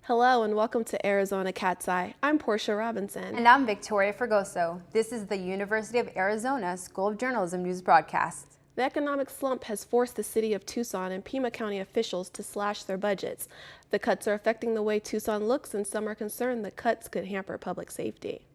Hello and welcome to Arizona Cat's Eye. I'm Portia Robinson. And I'm Victoria Fregoso. This is the University of Arizona School of Journalism news broadcast. The economic slump has forced the city of Tucson and Pima County officials to slash their budgets. The cuts are affecting the way Tucson looks, and some are concerned the cuts could hamper public safety.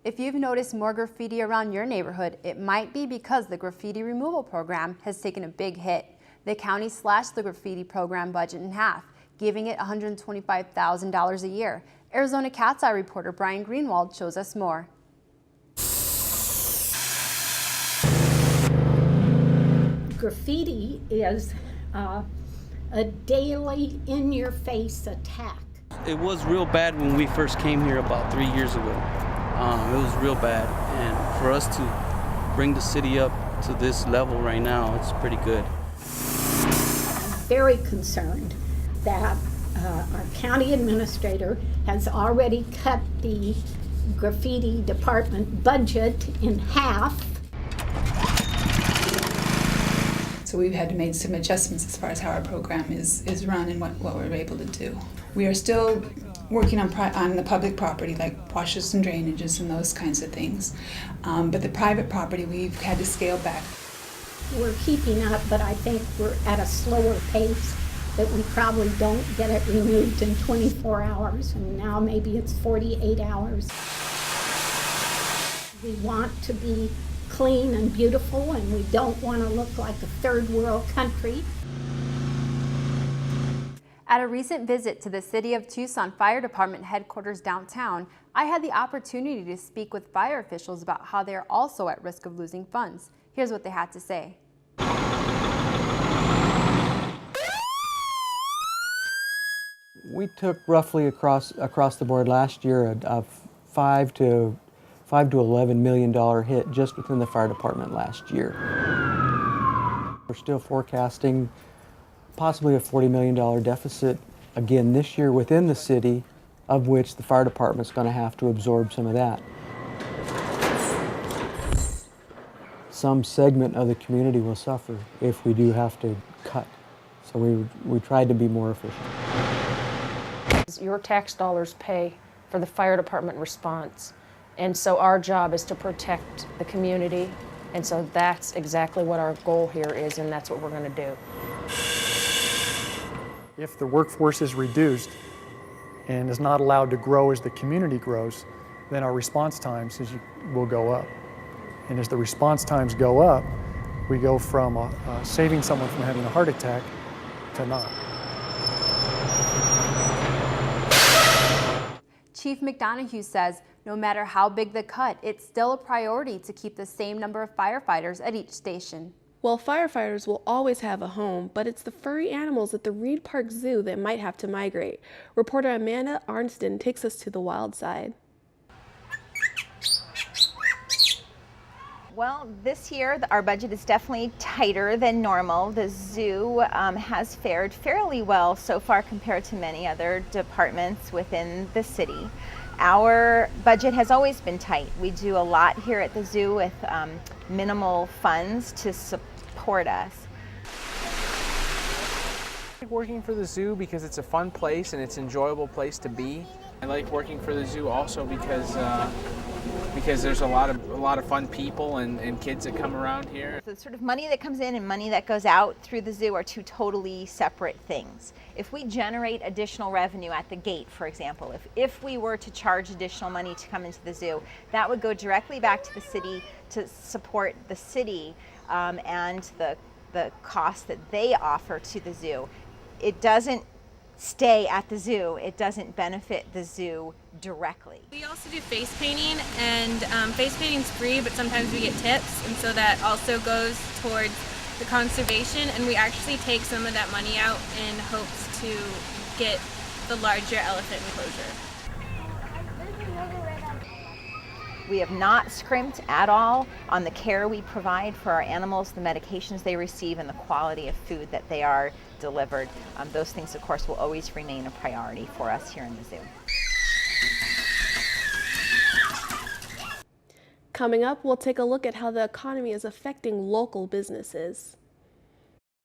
If you've noticed more graffiti around your neighborhood, it might be because the graffiti removal program has taken a big hit. The county slashed the graffiti program budget in half, giving it $125,000 a year. Arizona Cat's Eye reporter Brian Greenwald shows us more. Graffiti is a daily in-your-face attack. It was real bad when we first came here about 3 years ago. It was real bad, and for us to bring the city up to this level right now, it's pretty good. I'm very concerned that our county administrator has already cut the graffiti department budget in half. So we've had to make some adjustments as far as how our program is run and what we're able to do. We are still working on the public property, like washes and drainages and those kinds of things. But the private property, we've had to scale back. We're keeping up, but I think we're at a slower pace, that we probably don't get it removed in 24 hours, and now maybe it's 48 hours. We want to be clean and beautiful, and we don't want to look like a third world country. At a recent visit to the City of Tucson Fire Department headquarters downtown, I had the opportunity to speak with fire officials about how they are also at risk of losing funds. Here's what they had to say. We took roughly across the board last year a $5 to $11 million hit just within the fire department last year. We're still forecasting possibly a $40 million deficit again this year within the city, of which the fire department's going to have to absorb some of that. Some segment of the community will suffer if we do have to cut. So we tried to be more efficient. Your tax dollars pay for the fire department response, and so our job is to protect the community, and so that's exactly what our goal here is, and that's what we're going to do. If the workforce is reduced and is not allowed to grow as the community grows, then our response times will go up. And as the response times go up, we go from saving someone from having a heart attack to not. Chief McDonough says no matter how big the cut, it's still a priority to keep the same number of firefighters at each station. Well, firefighters will always have a home, but it's the furry animals at the Reed Park Zoo that might have to migrate. Reporter Amanda Arnston takes us to the wild side. Well, this year our budget is definitely tighter than normal. The zoo has fared fairly well so far compared to many other departments within the city. Our budget has always been tight. We do a lot here at the zoo with minimal funds to support us. I like working for the zoo because it's a fun place and it's an enjoyable place to be. I like working for the zoo also because there's a lot of fun people and kids that come around here. The sort of money that comes in and money that goes out through the zoo are two totally separate things. If we generate additional revenue at the gate, for example, if we were to charge additional money to come into the zoo, that would go directly back to the city to support the city and the cost that they offer to the zoo. It doesn't stay at the zoo. It doesn't benefit the zoo directly. We also do face painting, and face painting's free, but sometimes we get tips, and so that also goes towards the conservation, and we actually take some of that money out in hopes to get the larger elephant enclosure. We have not scrimped at all on the care we provide for our animals, the medications they receive, and the quality of food that they are delivered. Those things, of course, will always remain a priority for us here in the zoo. Coming up, we'll take a look at how the economy is affecting local businesses.